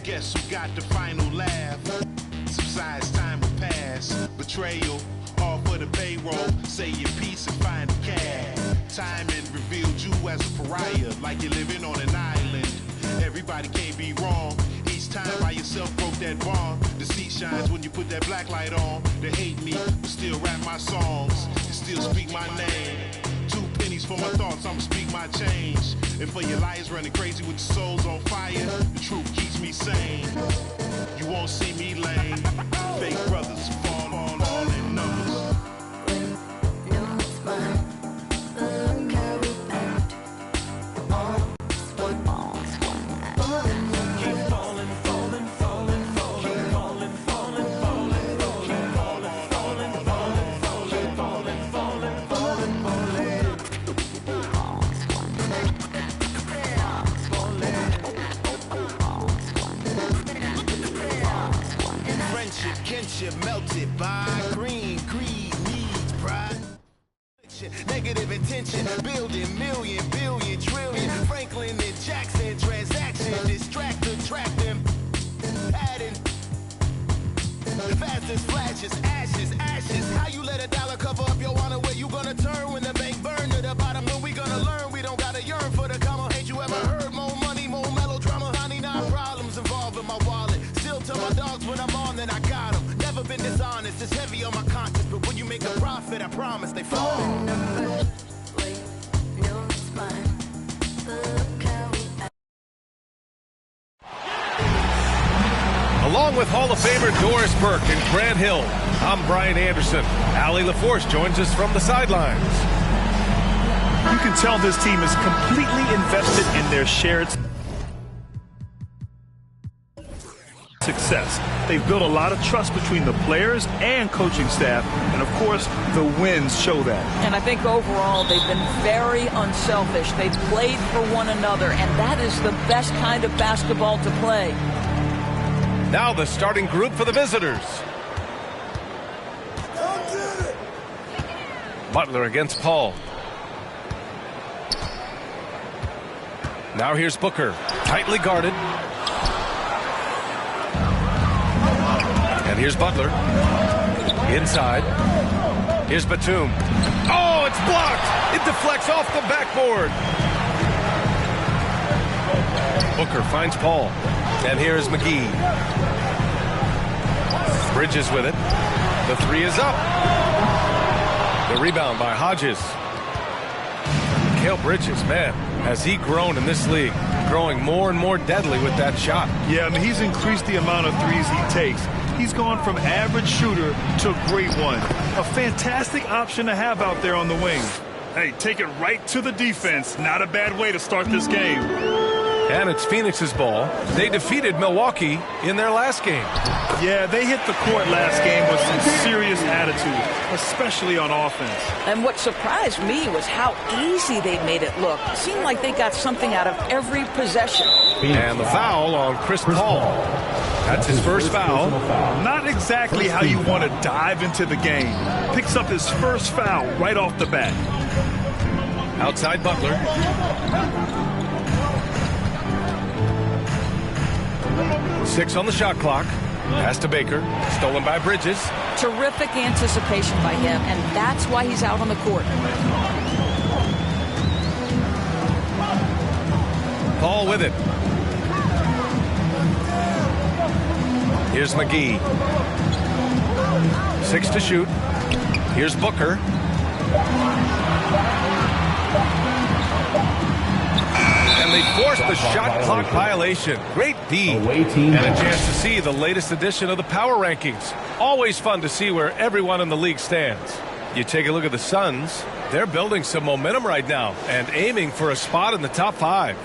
Guess who got the final laugh? Subsides, time will pass. Betrayal, all for the payroll. Say your piece and find the cash. Timing revealed you as a pariah, like you're living on an island. Everybody can't be wrong. Each time by yourself broke that bond. Deceit shines when you put that black light on. They hate me, but still rap my songs and still speak my name. 2 pennies for my thoughts, I'ma speak my change. And for your liars running crazy with your souls on fire, the truth keeps me sane. You won't see me lame. Fake brothers fall all in numbers. Melted by green, greed, needs, pride. Negative intention, building million, billion, trillion. Franklin and Jackson, transaction, distract, attract them. Adding fast as flashes, ashes, ashes. How you let a dollar cover up your honor? Where you gonna turn when the bank burn to the bottom? When we gonna learn? We don't gotta yearn for the comma. Ain't you ever heard more money, more melodrama? 99 problems involving my wallet. Still tell my dogs when I'm on, then I got them. Never been dishonest, it's heavy on my conscience. But when you make a profit, I promise they fall. Along with Hall of Famer Doris Burke and Grant Hill, I'm Brian Anderson. Allie LaForce joins us from the sidelines. You can tell this team is completely invested in their shared success. They've built a lot of trust between the players and coaching staff, and of course, the wins show that. And I think overall, they've been very unselfish. They've played for one another, and that is the best kind of basketball to play. Now the starting group for the visitors. Butler against Paul. Now here's Booker, tightly guarded. And here's Butler. Inside. Here's Batum. Oh, it's blocked! It deflects off the backboard. Booker finds Paul. And here's McGee. Bridges with it. The three is up. The rebound by Hodges. Mikal Bridges, man, has he grown in this league, growing more and more deadly with that shot. Yeah, I mean, he's increased the amount of threes he takes. He's gone from average shooter to a great one. A fantastic option to have out there on the wing. Hey, take it right to the defense. Not a bad way to start this game. And it's Phoenix's ball. They defeated Milwaukee in their last game. Yeah, they hit the court last game with some serious attitude, especially on offense. And what surprised me was how easy they made it look. It seemed like they got something out of every possession. And the foul on Chris Paul. That's his first foul. Not exactly how you want to dive into the game. Picks up his first foul right off the bat. Outside Butler. Six on the shot clock. Pass to Baker. Stolen by Bridges. Terrific anticipation by him, and that's why he's out on the court. Paul with it. Here's McGee. 6 to shoot. Here's Booker. And they forced the shot clock violation. Great D. And a chance to see the latest edition of the power rankings. Always fun to see where everyone in the league stands. You take a look at the Suns. They're building some momentum right now and aiming for a spot in the top 5.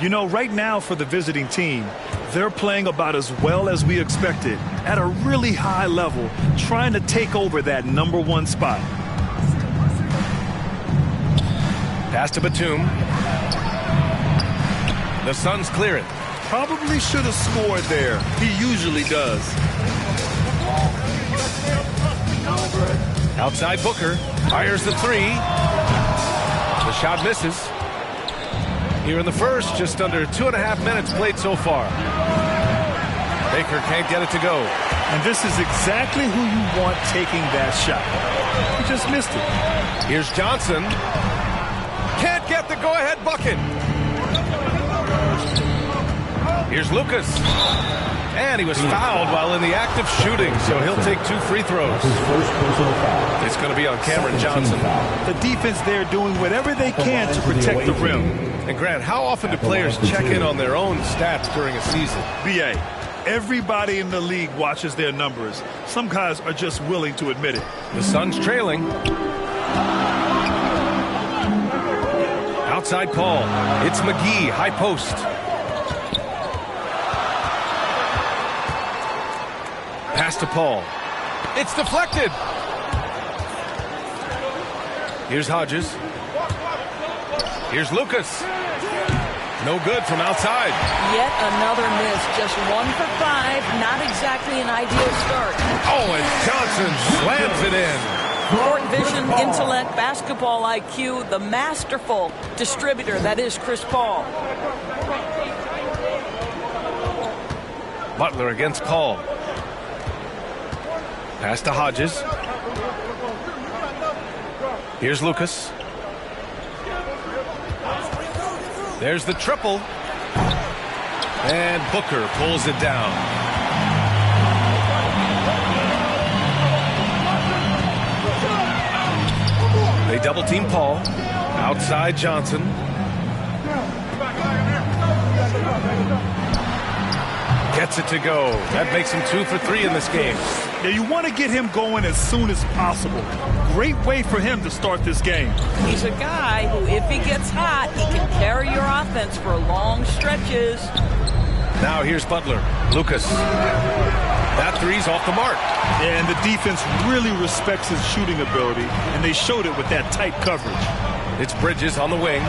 You know, right now for the visiting team, they're playing about as well as we expected, at a really high level, trying to take over that #1 spot. Pass to Batum. The Suns clear it. Probably should have scored there. He usually does. Outside Booker. Fires the three. The shot misses. Here in the first, just under 2.5 minutes played so far. Baker can't get it to go. And this is exactly who you want taking that shot. He just missed it. Here's Johnson. Can't get the go-ahead bucket. Here's Lucas. And he was fouled while in the act of shooting, so he'll take 2 free throws. It's going to be on Cameron Johnson. The defense there doing whatever they can to protect the rim. And Grant, how often do players check in on their own stats during a season? B.A., everybody in the league watches their numbers. Some guys are just willing to admit it. The Suns trailing. Outside Paul. It's McGee, high post. Pass to Paul. It's deflected. Here's Hodges. Here's Lucas. No good from outside. Yet another miss. Just 1 for 5. Not exactly an ideal start. Oh, and Johnson slams it in. Court vision, intellect, basketball IQ, the masterful distributor that is Chris Paul. Butler against Paul. Pass to Hodges. Here's Lucas. There's the triple. And Booker pulls it down. They double team Paul. Outside Johnson. Gets it to go. That makes him 2 for 3 in this game. Yeah, you want to get him going as soon as possible. Great way for him to start this game. He's a guy who, if he gets hot, he can carry your offense for long stretches. Now here's Butler. Lucas. That three's off the mark. Yeah, and the defense really respects his shooting ability, and they showed it with that tight coverage. It's Bridges on the wing.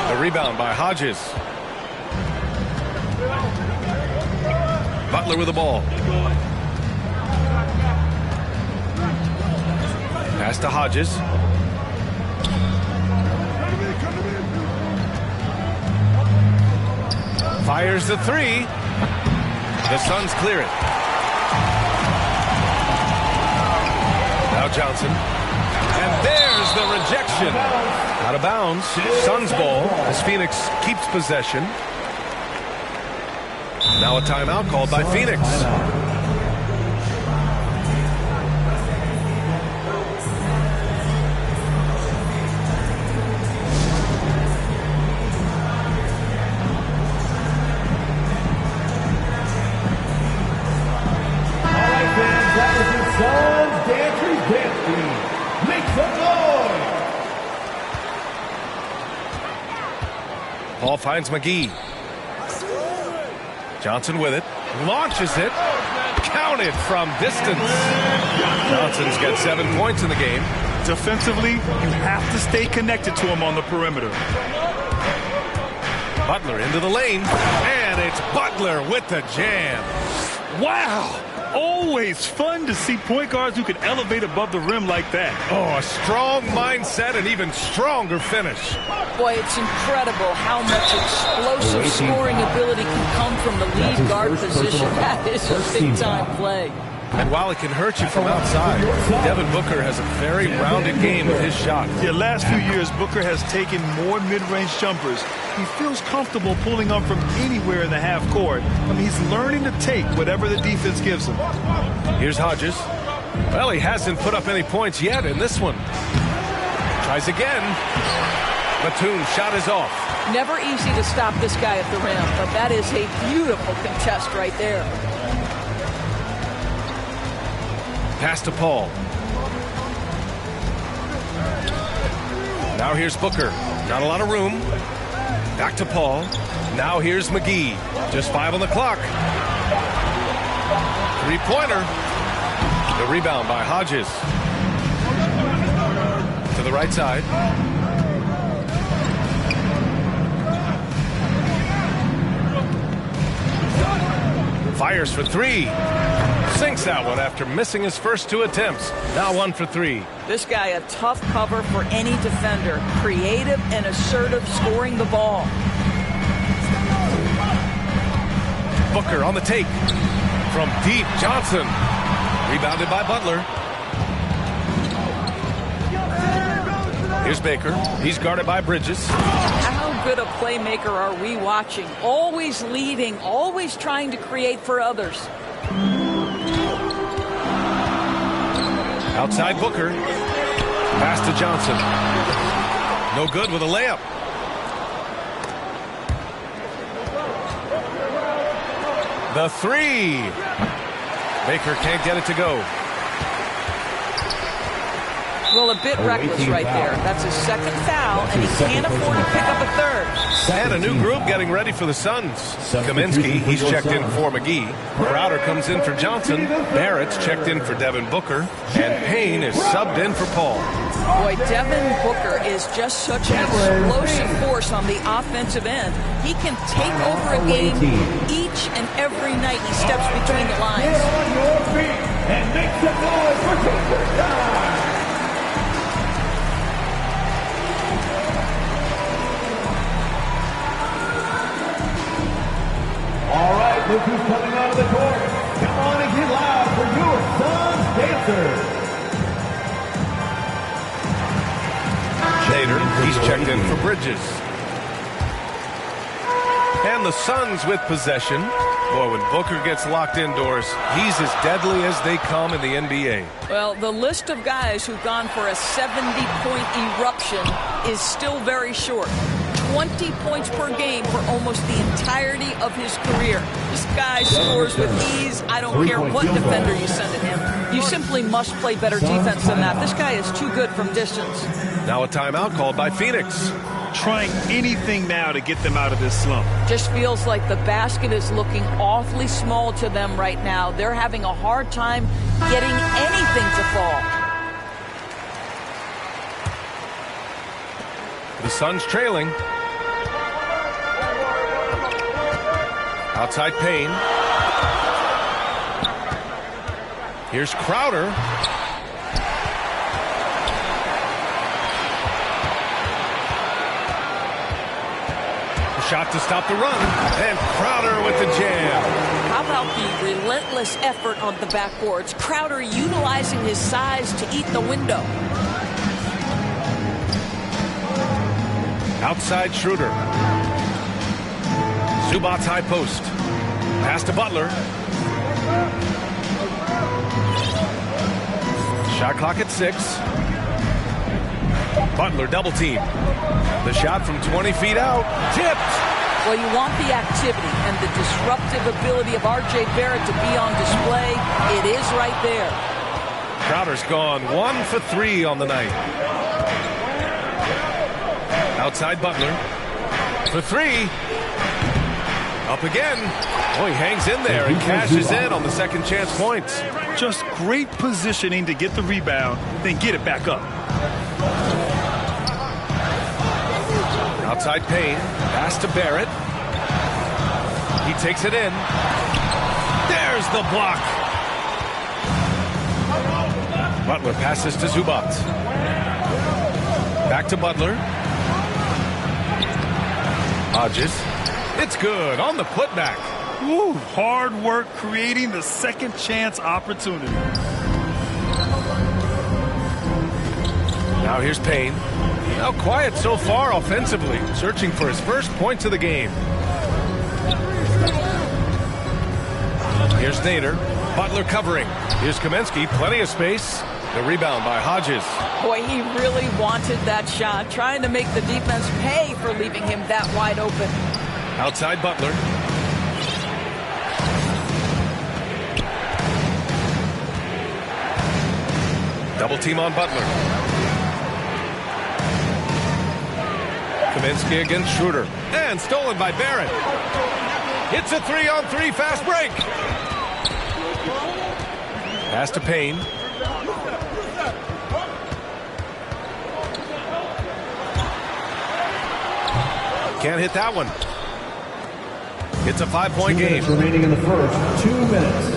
The rebound by Hodges. Butler with the ball. Pass to Hodges. Fires the three. The Suns clear it. Now Johnson. And there's the rejection. Out of bounds. Suns ball as Phoenix keeps possession. Now a timeout called by Phoenix. Paul finds McGee. Johnson with it. Launches it. Counted from distance. Johnson's got 7 points in the game. Defensively, you have to stay connected to him on the perimeter. Butler into the lane. And it's Butler with the jam. Wow! Always fun to see point guards who can elevate above the rim like that. Oh, a strong mindset and even stronger finish. Boy, it's incredible how much explosive scoring ability can come from the lead guard position. That is a big-time play. And while it can hurt you from outside, Devin Booker has a very rounded game with his shot. Yeah, last few years, Booker has taken more mid-range jumpers. He feels comfortable pulling up from anywhere in the half court. I mean, he's learning to take whatever the defense gives him. Here's Hodges. Well, he hasn't put up any points yet in this one. Tries again. Batum shot is off. Never easy to stop this guy at the rim, but that is a beautiful contest right there. Pass to Paul. Now here's Booker. Not a lot of room. Back to Paul. Now here's McGee. Just 5 on the clock. Three-pointer. The rebound by Hodges. To the right side. Fires for three. Sinks that one after missing his first 2 attempts. Now 1 for 3. This guy a tough cover for any defender. Creative and assertive scoring the ball. Booker on the take. From deep, Johnson. Rebounded by Butler. Here's Baker. He's guarded by Bridges. How good a playmaker are we watching? Always leading, always trying to create for others. Outside Booker. Pass to Johnson. No good with a layup. The three. Baker can't get it to go. Well, a bit reckless right there. That's his second foul, and he can't afford to pick up a third. And a new group getting ready for the Suns. Kaminsky, he's checked in for McGee. Crowder comes in for Johnson. Barrett's checked in for Devin Booker. And Payne is subbed in for Paul. Boy, Devin Booker is just such an explosive force on the offensive end. He can take over a game each and every night he steps between the lines. And make some noise for Teacher Time. All right, look who's coming out of the court. Come on and get loud for your Suns dancers. Nader, he's checked in for Bridges. And the Suns with possession. Boy, when Booker gets locked indoors, he's as deadly as they come in the NBA. Well, the list of guys who've gone for a 70-point eruption is still very short. 20 points per game for almost the entirety of his career. This guy scores with ease. I don't care what defender you send at him. You simply must play better defense than that. This guy is too good from distance. Now a timeout called by Phoenix. Trying anything now to get them out of this slump. Just feels like the basket is looking awfully small to them right now. They're having a hard time getting anything to fall. The Suns trailing. Outside Payne. Here's Crowder. Shot to stop the run, and Crowder with the jam. How about the relentless effort on the backboards? Crowder utilizing his size to eat the window. Outside Schroeder. Zubac's high post. Pass to Butler. Shot clock at 6. Butler double team. The shot from 20 feet out. Tipped. Well, you want the activity and the disruptive ability of R.J. Barrett to be on display. It is right there. Crowder's gone 1 for 3 on the night. Outside Butler. For 3. Up again. Oh, he hangs in there and cashes in on the second chance points. Just great positioning to get the rebound, then get it back up. Outside Payne. Pass to Barrett. He takes it in. There's the block. Butler passes to Zubac. Back to Butler. Hodges. It's good on the putback. Woo, hard work creating the second chance opportunity. Now here's Payne. Now quiet so far offensively, searching for his first points of the game. Here's Nader. Butler covering. Here's Kaminsky. Plenty of space. The rebound by Hodges. Boy, he really wanted that shot, trying to make the defense pay for leaving him that wide open. Outside Butler. Double team on Butler. Kaminsky against Schroeder. And stolen by Barrett. It's a 3-on-3 fast break. Pass to Payne. Can't hit that one. It's a 5-point game. Remaining in the first, 2 minutes.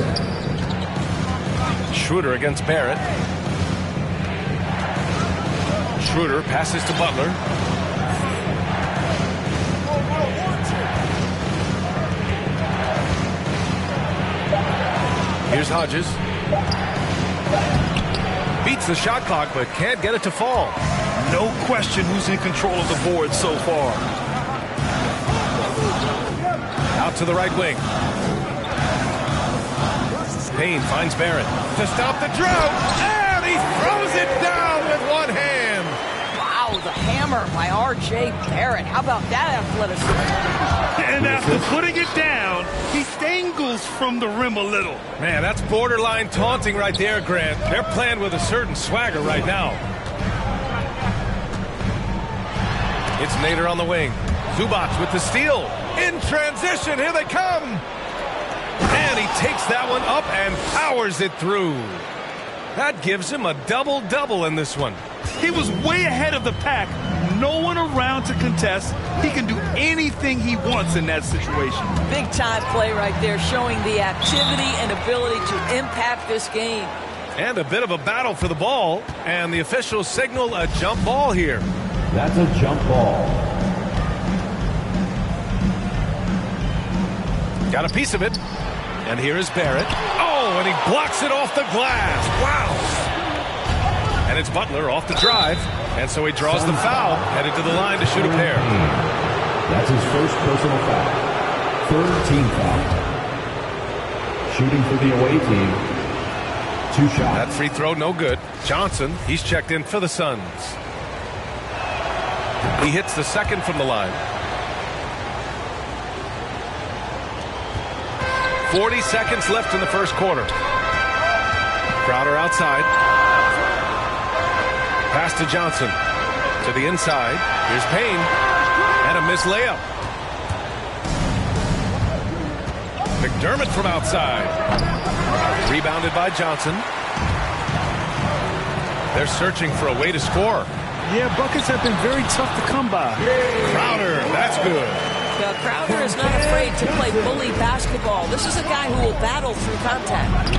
Schroeder against Barrett. Schroeder passes to Butler. Here's Hodges. Beats the shot clock, but can't get it to fall. No question who's in control of the board so far. Out to the right wing. Payne finds Barrett to stop the drought, and he throws it down with one hand. Wow, the hammer by R.J. Barrett. How about that athleticism? And after putting it down, he dangles from the rim a little. Man, that's borderline taunting right there, Grant. They're playing with a certain swagger right now. It's Nader on the wing. Zubac with the steal. In transition, here they come. And he takes that one up and powers it through. That gives him a double-double in this one. He was way ahead of the pack. No one around to contest. He can do anything he wants in that situation. Big-time play right there, showing the activity and ability to impact this game. And a bit of a battle for the ball. And the officials signal a jump ball here. That's a jump ball. Got a piece of it. And here is Barrett. Oh, and he blocks it off the glass. Wow. And it's Butler off the drive. And so he draws the foul, headed to the line to shoot a pair. That's his first personal foul. Third team foul. Shooting for the away team. 2 shots. That free throw, no good. Johnson, he's checked in for the Suns. He hits the second from the line. 40 seconds left in the first quarter. Crowder outside. Pass to Johnson. To the inside. Here's Payne. And a missed layup. McDermott from outside. Rebounded by Johnson. They're searching for a way to score. Yeah, buckets have been very tough to come by. Crowder, that's good. Crowder is not afraid to play bully basketball. This is a guy who will battle through contact.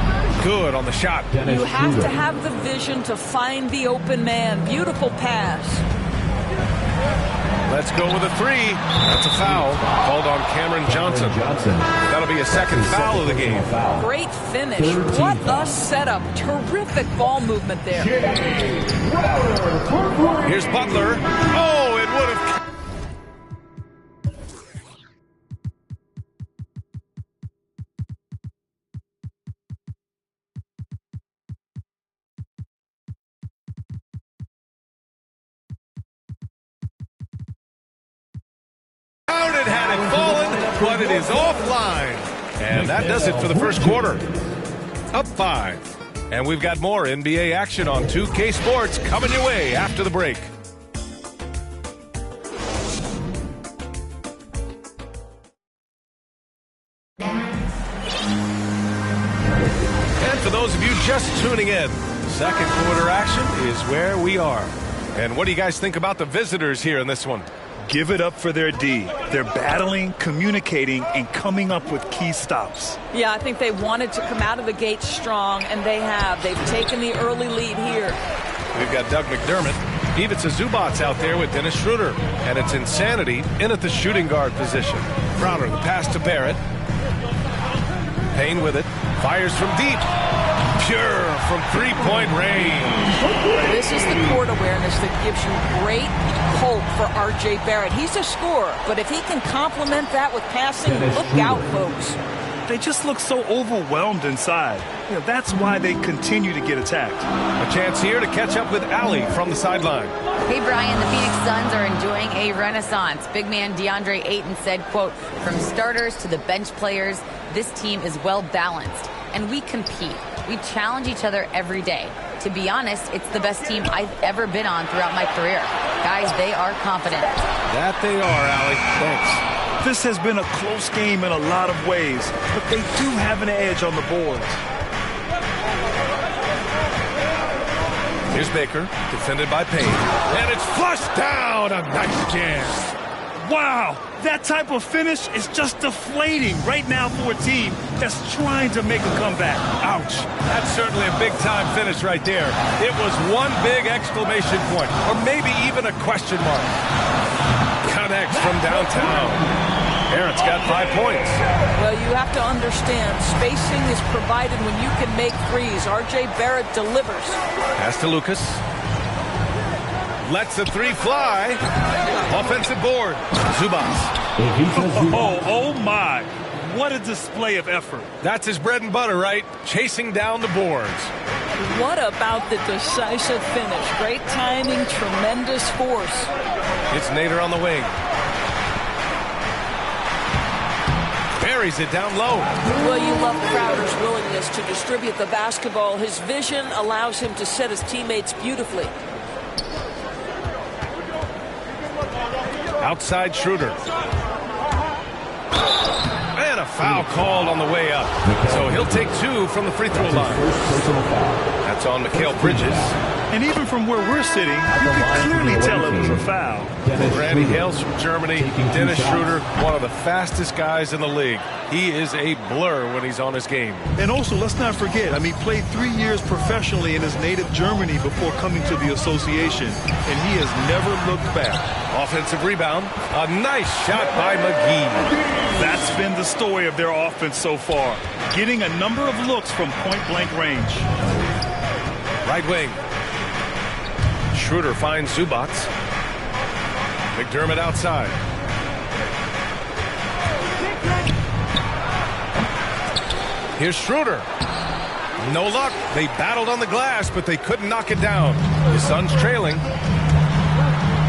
Good on the shot. You have to have the vision to find the open man. Beautiful pass. Let's go with a 3. That's a foul called on Cameron Johnson. That'll be a second foul of the game. Great finish. What a setup. Terrific ball movement there. Here's Butler. Oh, it would have... had it fallen, but it is offline. And that does it for the first quarter. Up 5. And we've got more NBA action on 2K Sports coming your way after the break. And for those of you just tuning in, second quarter action is where we are. And what do you guys think about the visitors here in this one? Give it up for their D. They're battling, communicating, and coming up with key stops. Yeah, I think they wanted to come out of the gate strong, and they have. They've taken the early lead here. We've got Doug McDermott. Ivica Zubac out there with Dennis Schroeder. And it's Insanity in at the shooting guard position. Crowder, the pass to Barrett. Payne with it. Fires from deep. Pure from three-point range. This is the court awareness that gives you great hope for R.J. Barrett. He's a scorer, but if he can complement that with passing, look out, folks. They just look so overwhelmed inside. You know, that's why they continue to get attacked. A chance here to catch up with Allie from the sideline. Hey, Brian, the Phoenix Suns are enjoying a renaissance. Big man DeAndre Ayton said, quote, "From starters to the bench players, this team is well balanced, and we compete. We challenge each other every day. To be honest, it's the best team I've ever been on throughout my career. Guys, they are confident." That they are, Allie. Thanks. This has been a close game in a lot of ways, but they do have an edge on the boards. Here's Baker, defended by Payne. And it's flushed down. A nice jam. Wow, that type of finish is just deflating right now for a team that's trying to make a comeback. Ouch. That's certainly a big-time finish right there. It was one big exclamation point, or maybe even a question mark. Connects from downtown. Barrett's got 5 points. Well, you have to understand, spacing is provided when you can make threes. R.J. Barrett delivers. Pass to Lucas. Lets the three fly. Offensive board. Zubats. Oh my. What a display of effort. That's his bread and butter, right? Chasing down the boards. What about the decisive finish? Great timing, tremendous force. It's Nader on the wing. Buries it down low. Well, you love Crowder's willingness to distribute the basketball. His vision allows him to set his teammates beautifully. Outside Schroeder. And a foul called on the way up. So he'll take 2 from the free throw line. That's on Mikal Bridges. And even from where we're sitting, you can clearly tell it was a foul. Randy hails from Germany. Dennis Schroeder, one of the fastest guys in the league. He is a blur when he's on his game. And also, let's not forget, played 3 years professionally in his native Germany before coming to the association, and he has never looked back. Offensive rebound. A nice shot by McGee. That's been the story of their offense so far, getting a number of looks from point-blank range. Right wing. Schroeder finds Zubats. McDermott outside. Here's Schroeder. No luck. They battled on the glass, but they couldn't knock it down. His son's trailing.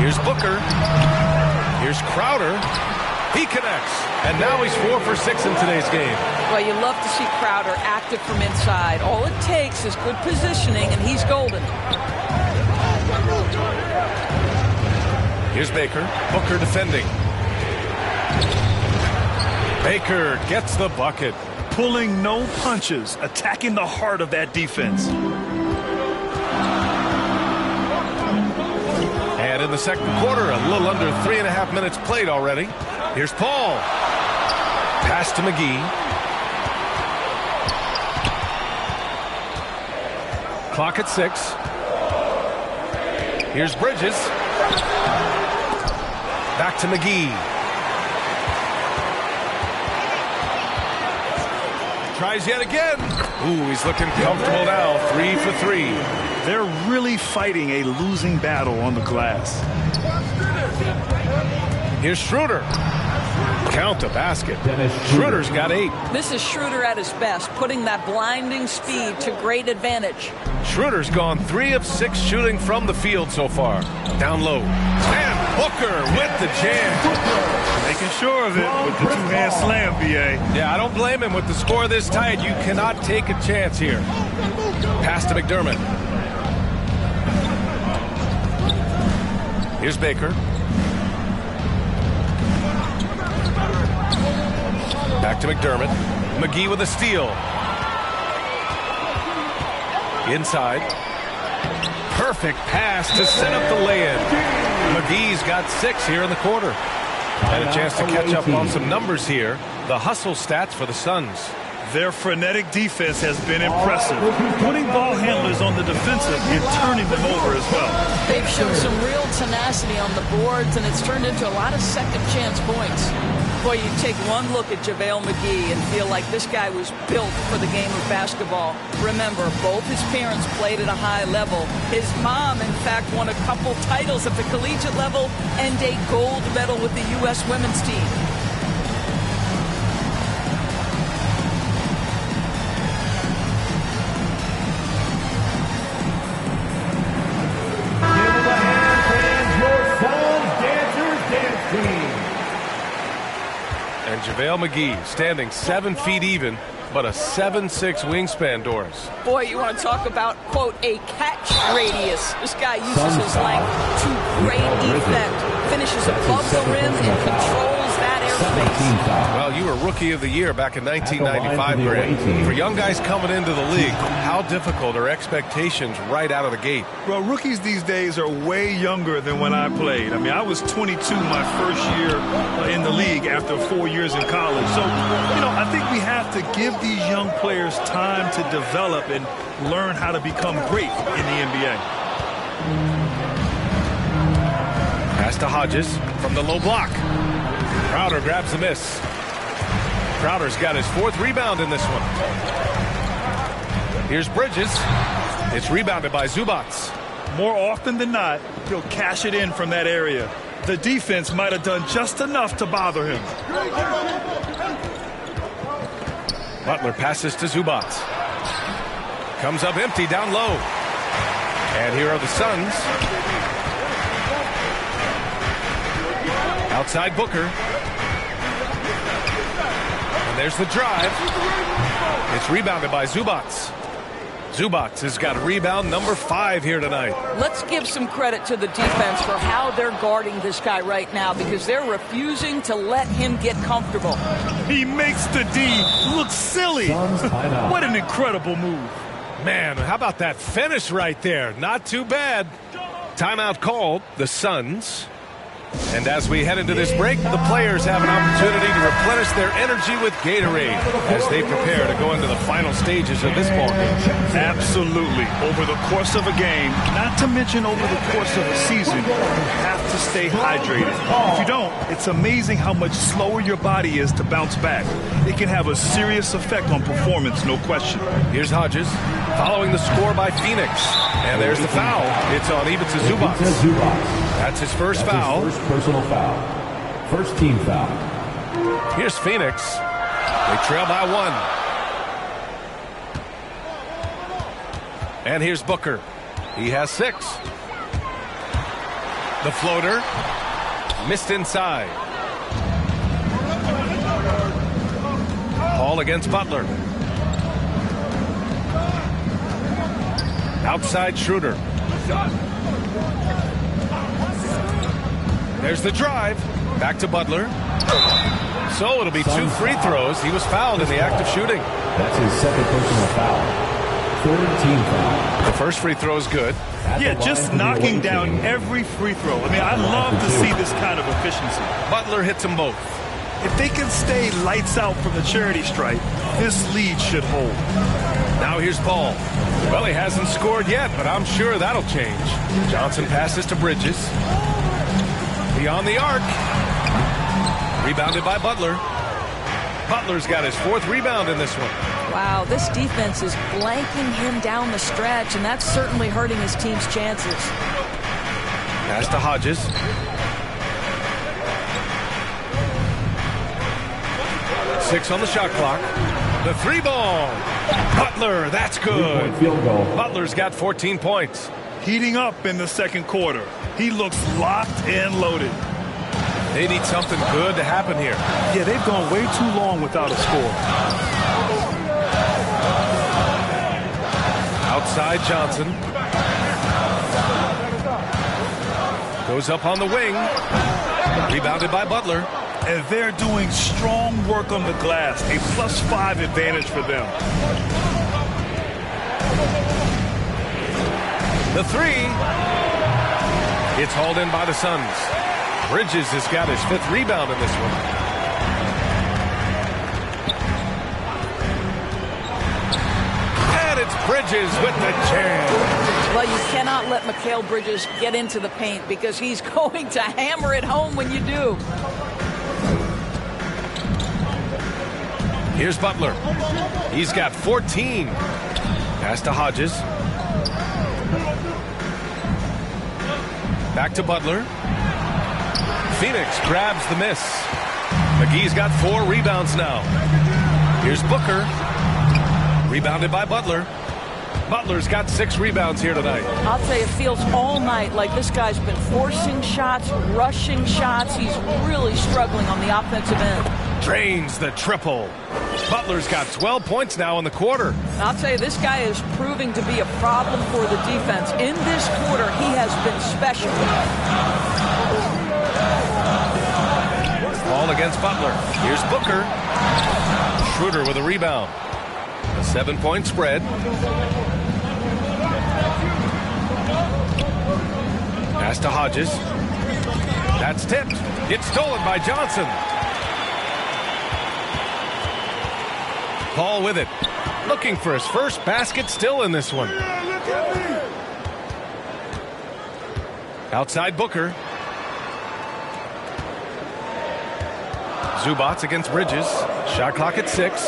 Here's Booker. Here's Crowder. He connects. And now he's 4 for 6 in today's game. Well, you love to see Crowder active from inside. All it takes is good positioning, and he's golden. Here's Baker. Booker defending. Baker gets the bucket. Pulling no punches, attacking the heart of that defense. And in the second quarter, a little under 3.5 minutes played already. Here's Paul. Pass to McGee. Clock at 6. Here's Bridges. Back to McGee. Tries yet again. Ooh, he's looking comfortable now. 3 for 3. They're really fighting a losing battle on the glass. Here's Schroeder. Count the basket. Schroeder's got 8. This is Schroeder at his best, putting that blinding speed to great advantage. Schroeder's gone 3 of 6 shooting from the field so far. Down low. And Booker with the jam. Making sure of it with the two-hand slam, B.A. Yeah, I don't blame him with the score this tight. You cannot take a chance here. Pass to McDermott. Here's Baker. Back to McDermott. McGee with a steal. Inside. Perfect pass to set up the lay-in. McGee's got 6 here in the quarter. And a chance to catch up on some numbers here. The hustle stats for the Suns. Their frenetic defense has been impressive, putting ball handlers on the defensive and turning them over as well. They've shown some real tenacity on the boards, and it's turned into a lot of second-chance points. Boy, you take one look at JaVale McGee and feel like this guy was built for the game of basketball. Remember, both his parents played at a high level. His mom, in fact, won a couple titles at the collegiate level and a gold medal with the U.S. women's team. And JaVale McGee standing 7 feet even, but a 7'6" wingspan, Doris. Boy, you want to talk about, quote, a catch radius. This guy uses his length to great effect. Finishes above the rim and controls that area Well, you were Rookie of the Year back in 1995, Greg. For young guys coming into the league, how difficult are expectations right out of the gate? Well, rookies these days are way younger than when I played. I mean, I was 22 my first year in the league after 4 years in college. So, I think we have to give these young players time to develop and learn how to become great in the NBA. Pass to Hodges from the low block. Crowder grabs the miss. Crowder's got his 4th rebound in this one. Here's Bridges. It's rebounded by Zubats. More often than not, he'll cash it in from that area. The defense might have done just enough to bother him. Butler passes to Zubats. Comes up empty down low. And here are the Suns. Outside Booker. And there's the drive. It's rebounded by Zubats. Zubats has got rebound number 5 here tonight. Let's give some credit to the defense for how they're guarding this guy right now, because they're refusing to let him get comfortable. He makes the D look silly. What an incredible move. Man, how about that finish right there? Not too bad. Timeout called. The Suns. And as we head into this break, the players have an opportunity to replenish their energy with Gatorade as they prepare to go into the final stages of this ball game. Absolutely. Over the course of a game, not to mention over the course of a season, you have to stay hydrated. If you don't, it's amazing how much slower your body is to bounce back. It can have a serious effect on performance, no question. Here's Hodges following the score by Phoenix. And there's the foul. It's on Ivica Zubats. That's his first foul. First personal foul. First team foul. Here's Phoenix. They trail by 1. And here's Booker. He has 6. The floater. Missed inside. Hall against Butler. Outside Schroeder. There's the drive. Back to Butler. So it'll be 2 free throws. He was fouled in the act of shooting. That's his 2nd personal foul. 3rd team foul. The first free throw is good. Yeah, just knocking down every free throw. I mean, I love to see this kind of efficiency. Butler hits them both. If they can stay lights out from the charity stripe, this lead should hold. Now here's Paul. Well, he hasn't scored yet, but I'm sure that'll change. Johnson passes to Bridges. Beyond the arc. Rebounded by Butler. Butler's got his 4th rebound in this one. Wow, this defense is blanking him down the stretch, and that's certainly hurting his team's chances. Pass to Hodges. Six on the shot clock. The 3 ball. Butler, that's good. Field goal. Butler's got 14 points. Heating up in the 2nd quarter. He looks locked and loaded. They need something good to happen here. Yeah, they've gone way too long without a score. Outside Johnson. Goes up on the wing. Rebounded by Butler. And they're doing strong work on the glass. A +5 advantage for them. The 3. It's hauled in by the Suns. Bridges has got his 5th rebound in this one. And it's Bridges with the jam. Well, you cannot let Mikal Bridges get into the paint, because he's going to hammer it home when you do. Here's Butler. He's got 14. Pass to Hodges. Back to Butler. Phoenix grabs the miss. McGee's got 4 rebounds now. Here's Booker. Rebounded by Butler. Butler's got 6 rebounds here tonight. I'll tell you, it feels all night like this guy's been forcing shots, rushing shots. He's really struggling on the offensive end. Drains the triple. Butler's got 12 points now in the quarter. I'll tell you, this guy is proving to be a problem for the defense. In this quarter, he has been special. Ball against Butler. Here's Booker. Schroeder with a rebound. A 7-point spread. Pass to Hodges. That's tipped. It's stolen by Johnson. Paul with it. Looking for his first basket still in this one. Outside Booker. Zubac against Bridges. Shot clock at 6.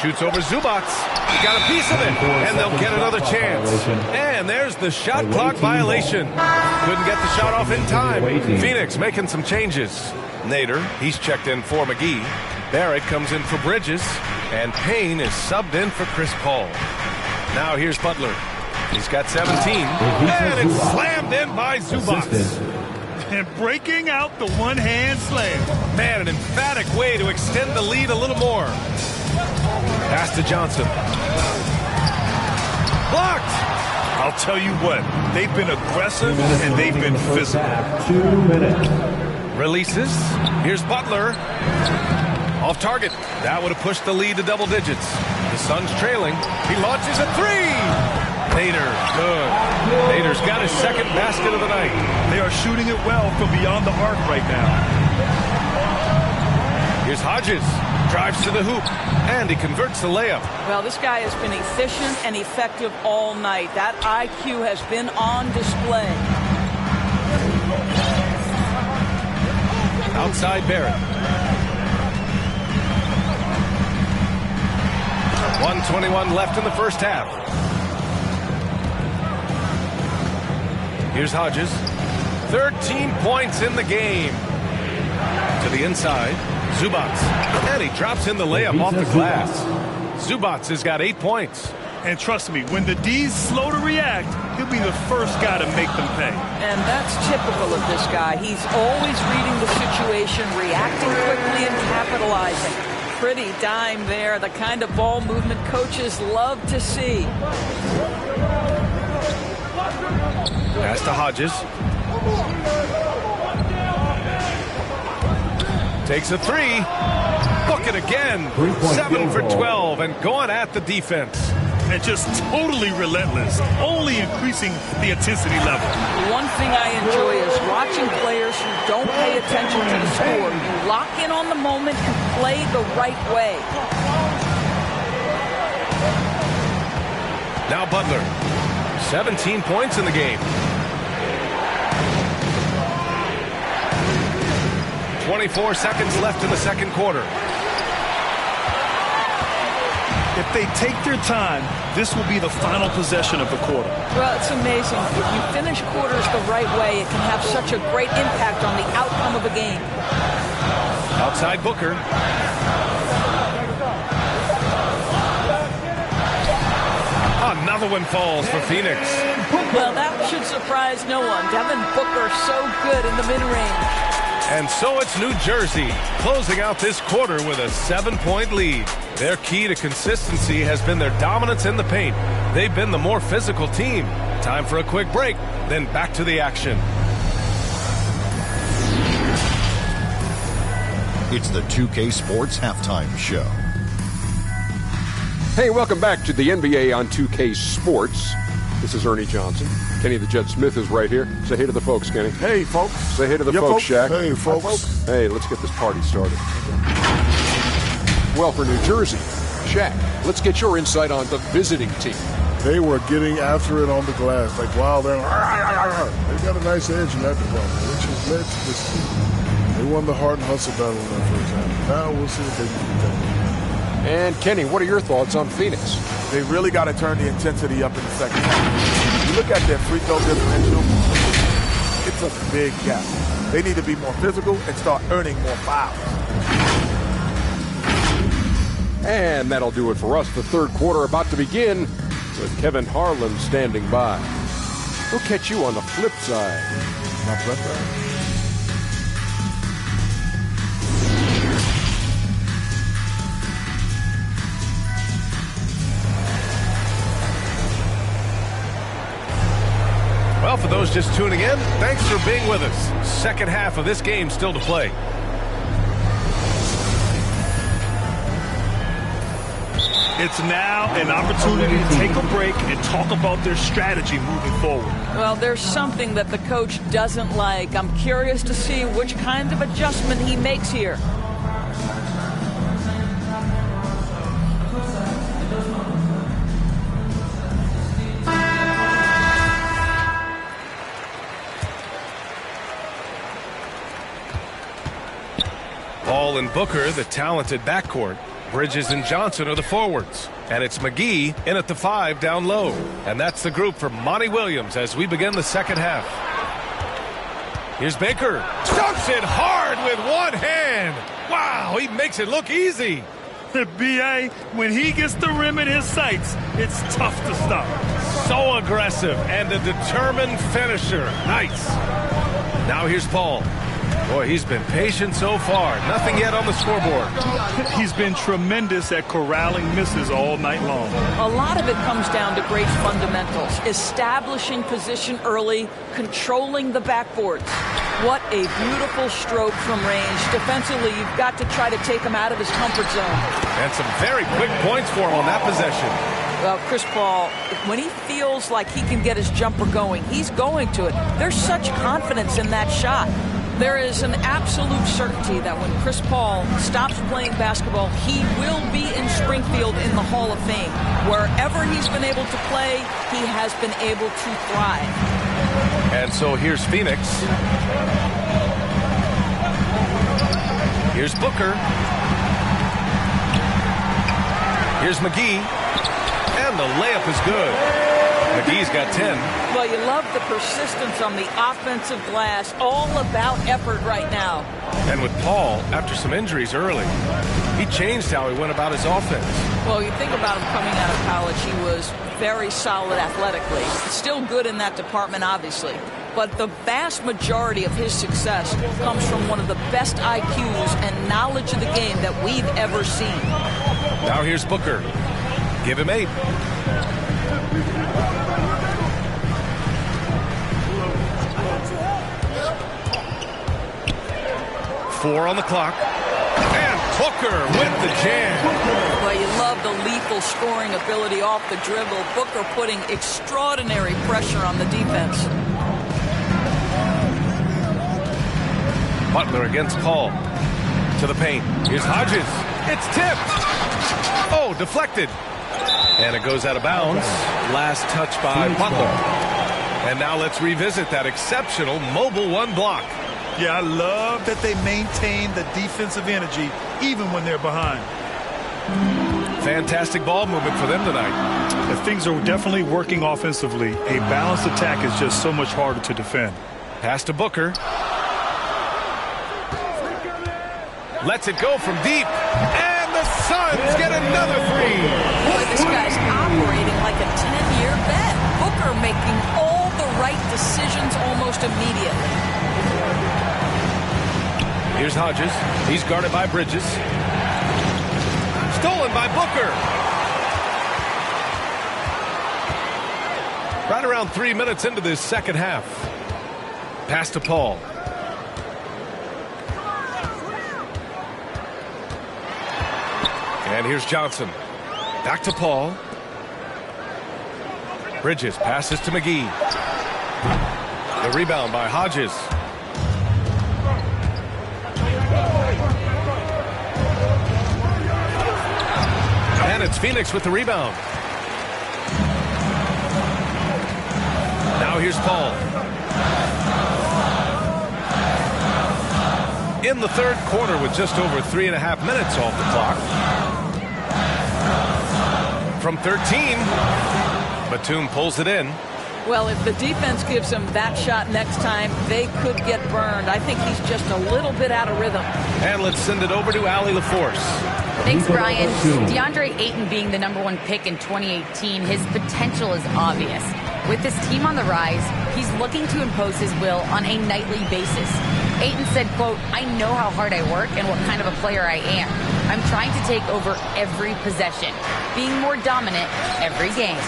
Shoots over Zubac. He got a piece of it, and they'll get another chance. And there's the shot clock violation. Couldn't get the shot off in time. Phoenix making some changes. Nader, he's checked in for McGee. Barrett comes in for Bridges, and Payne is subbed in for Chris Paul. Now here's Butler. He's got 17, and it's slammed in by Zubac. And breaking out the one-hand slam. Man, an emphatic way to extend the lead a little more. Pass to Johnson. Blocked! I'll tell you what, they've been aggressive and they've been physical. 2 minutes. Releases. Here's Butler. Off target. That would have pushed the lead to double digits. The Suns trailing. He launches a 3. Nader, good. Nader's got his second basket of the night. They are shooting it well from beyond the arc right now. Here's Hodges. Drives to the hoop, and he converts the layup. Well, this guy has been efficient and effective all night. That IQ has been on display. Outside Barrett. 1:21 left in the first half. Here's Hodges. 13 points in the game. To the inside. Zubac. And he drops in the layup off the glass. Zubac has got 8 points. And trust me, when the D's slow to react, he'll be the first guy to make them pay. And that's typical of this guy. He's always reading the situation, reacting quickly and capitalizing. Pretty dime there, the kind of ball movement coaches love to see. Pass to Hodges. Takes a 3. Book it again. 7 for 12 and going at the defense. And just totally relentless, only increasing the intensity level. One thing I enjoy is watching players who don't pay attention to the score. You lock in on the moment and play the right way. Now Butler. 17 points in the game. 24 seconds left in the second quarter. If they take their time, this will be the final possession of the quarter. Well, it's amazing. If you finish quarters the right way, it can have such a great impact on the outcome of a game. Outside Booker. Another one falls for Phoenix. Well, that should surprise no one. Devin Booker so good in the mid-range. And so it's New Jersey closing out this quarter with a 7-point lead. Their key to consistency has been their dominance in the paint. They've been the more physical team. Time for a quick break, then back to the action. It's the 2K Sports Halftime Show. Hey, welcome back to the NBA on 2K Sports. This is Ernie Johnson. Kenny the Jet Smith is right here. Say hey to the folks, Kenny. Hey, folks. Say hey to the folks, Shaq. Hey, folks. Hey, let's get this party started. Well, for New Jersey, Shaq, let's get your insight on the visiting team. They were getting after it on the glass. Like, wow, they got a nice edge in that department, which has led to this team. They won the heart and hustle battle in that first half. Now we'll see if they can do that. And Kenny, what are your thoughts on Phoenix? They really got to turn the intensity up in the second half. You look at their free throw differential, it's a big gap. They need to be more physical and start earning more fouls. And that'll do it for us. The third quarter about to begin with Kevin Harlan standing by. We'll catch you on the flip side. My pleasure. Well, for those just tuning in, thanks for being with us. Second half of this game still to play. It's now an opportunity to take a break and talk about their strategy moving forward. Well, there's something that the coach doesn't like. I'm curious to see which kind of adjustment he makes here. Paul and Booker, the talented backcourt. Bridges and Johnson are the forwards. And it's McGee in at the 5 down low. And that's the group for Monty Williams as we begin the second half. Here's Baker. Dunks it hard with one hand. Wow, he makes it look easy. B.A., when he gets the rim in his sights, it's tough to stop. So aggressive and a determined finisher. Nice. Now here's Paul. Boy, he's been patient so far. Nothing yet on the scoreboard. He's been tremendous at corralling misses all night long. A lot of it comes down to great fundamentals. Establishing position early, controlling the backboards. What a beautiful stroke from range. Defensively, you've got to try to take him out of his comfort zone. And some very quick points for him on that possession. Well, Chris Paul, when he feels like he can get his jumper going, he's going to it. There's such confidence in that shot. There is an absolute certainty that when Chris Paul stops playing basketball, he will be in Springfield in the Hall of Fame. Wherever he's been able to play, he has been able to thrive. And so here's Phoenix. Here's Booker. Here's McGee. And the layup is good. McGee's got 10. Well, you love the persistence on the offensive glass. All about effort right now. And with Paul, after some injuries early, he changed how he went about his offense. Well, you think about him coming out of college, he was very solid athletically. Still good in that department, obviously. But the vast majority of his success comes from one of the best IQs and knowledge of the game that we've ever seen. Now here's Booker. Give him 8. Four on the clock. And Booker with the jam. Well, you love the lethal scoring ability off the dribble. Booker putting extraordinary pressure on the defense. Butler against Paul. To the paint. Here's Hodges. It's tipped. Oh, deflected. And it goes out of bounds. Last touch by Butler. And now let's revisit that exceptional mobile 1 block. Yeah, I love that they maintain the defensive energy even when they're behind. Fantastic ball movement for them tonight. Things are definitely working offensively. A balanced attack is just so much harder to defend. Pass to Booker. Lets it go from deep. And the Suns get another 3. Boy, this guy's operating like a 10-year vet. Booker making all the right decisions almost immediately. Here's Hodges. He's guarded by Bridges. Stolen by Booker. Right around 3 minutes into this second half. Pass to Paul. And here's Johnson. Back to Paul. Bridges passes to McGee. The rebound by Hodges. And it's Phoenix with the rebound. Now here's Paul. In the third quarter with just over 3.5 minutes off the clock. From 13, Batum pulls it in. Well, if the defense gives him that shot next time, they could get burned. I think he's just a little bit out of rhythm. And let's send it over to Allie LaForce. Thanks, Brian. DeAndre Ayton being the #1 pick in 2018, his potential is obvious. With this team on the rise, he's looking to impose his will on a nightly basis. Ayton said, quote, "I know how hard I work and what kind of a player I am. I'm trying to take over every possession, being more dominant every game.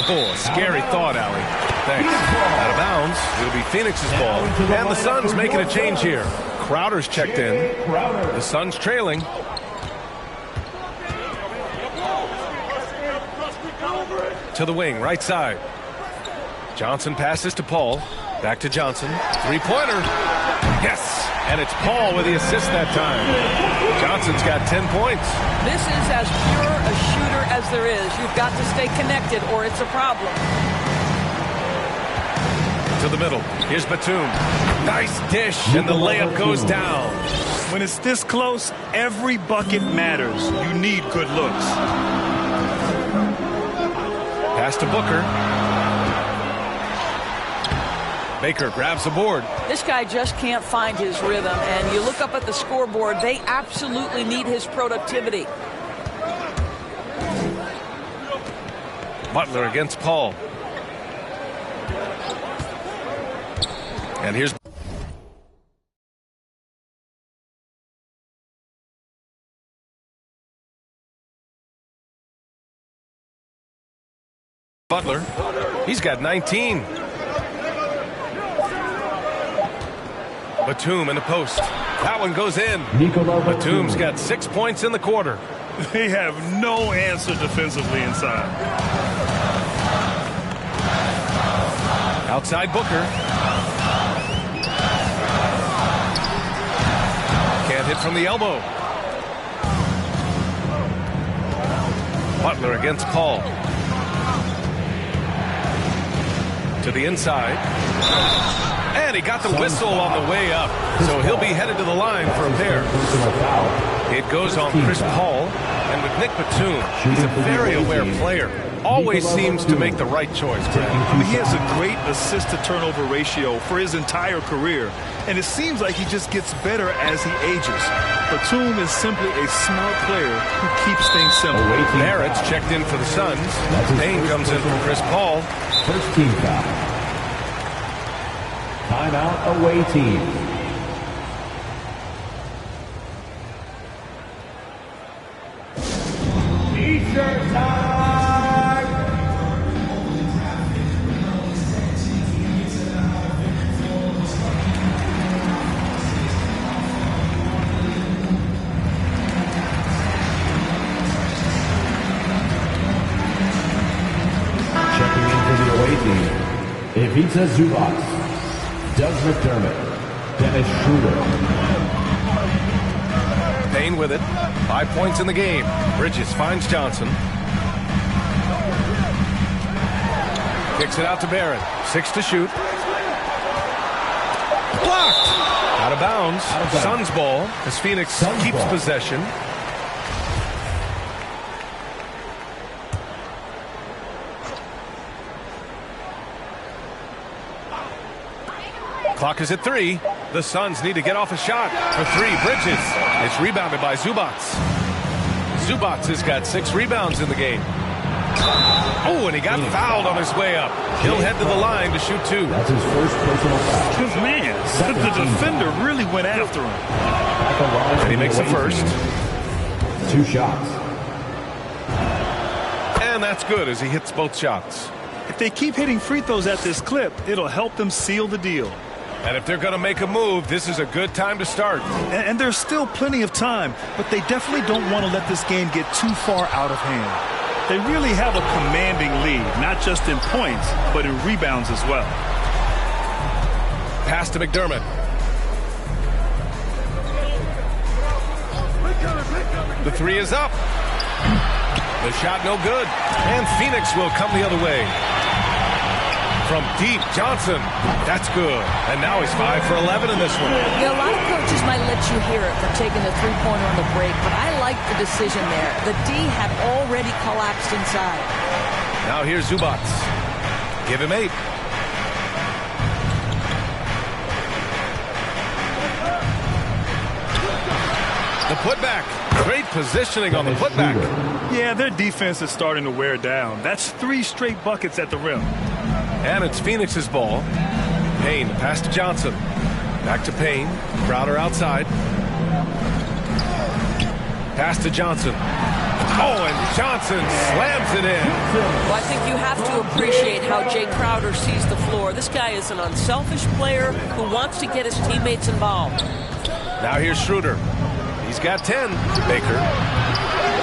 Oh, scary thought, Allie. Thanks. Out of bounds. It'll be Phoenix's ball. And the Suns making a change here. Crowder's checked in. The Suns trailing. To the wing, right side. Johnson passes to Paul. Back to Johnson. Three-pointer. Yes! And it's Paul with the assist that time. Johnson's got 10 points. This is as pure a shooter as there is. You've got to stay connected or it's a problem. To the middle. Here's Batum. Nice dish, and the layup goes down. When it's this close, every bucket matters. You need good looks. Pass to Booker. Baker grabs the board. This guy just can't find his rhythm, and you look up at the scoreboard, they absolutely need his productivity. Butler against Paul. And here's Butler. He's got 19. Batum in the post. That one goes in. Batum's got 6 points in the quarter. They have no answer defensively inside. Outside Booker. Can't hit from the elbow. Butler against Paul. To the inside. And he got the whistle on the way up. So he'll be headed to the line for a pair. It goes on Chris Paul. And with Nick Batum, he's a very aware player. Always seems to make the right choice, Brad. I mean, he has a great assist-to-turnover ratio for his entire career. And it seems like he just gets better as he ages. Batum is simply a smart player who keeps things simple. Barrett's checked in for the Suns. Payne comes in for Chris Paul. First team foul. Timeout, away team. T-shirt time! Checking in for the away team. Ivica Zubac. Doug McDermott, Dennis Schroeder. Payne with it. 5 points in the game. Bridges finds Johnson. Kicks it out to Barrett. 6 to shoot. Blocked. Out of bounds. Suns ball as Phoenix keeps possession. Clock is at 3. The Suns need to get off a shot. For 3, Bridges. It's rebounded by Zubac. Zubac has got 6 rebounds in the game. Oh, and he got fouled on his way up. He'll head to the line to shoot 2. That's his first personal foul. Because, man, the defender really went after him. And he makes the first. 2 shots. And that's good as he hits both shots. If they keep hitting free throws at this clip, it'll help them seal the deal. And if they're going to make a move, this is a good time to start. And there's still plenty of time, but they definitely don't want to let this game get too far out of hand. They really have a commanding lead, not just in points, but in rebounds as well. Pass to McDermott. The 3 is up. The shot no good. And Phoenix will come the other way. From deep, Johnson. That's good. And now he's 5 for 11 in this one. Yeah, a lot of coaches might let you hear it for taking the three-pointer on the break, but I like the decision there. The D had already collapsed inside. Now here's Zubac. Give him 8. The putback. Great positioning on the putback. Yeah, their defense is starting to wear down. That's 3 straight buckets at the rim. And it's Phoenix's ball. Payne, pass to Johnson. Back to Payne. Crowder outside. Pass to Johnson. Oh, and Johnson slams it in. Well, I think you have to appreciate how Jay Crowder sees the floor. This guy is an unselfish player who wants to get his teammates involved. Now here's Schroeder. He's got 10. Baker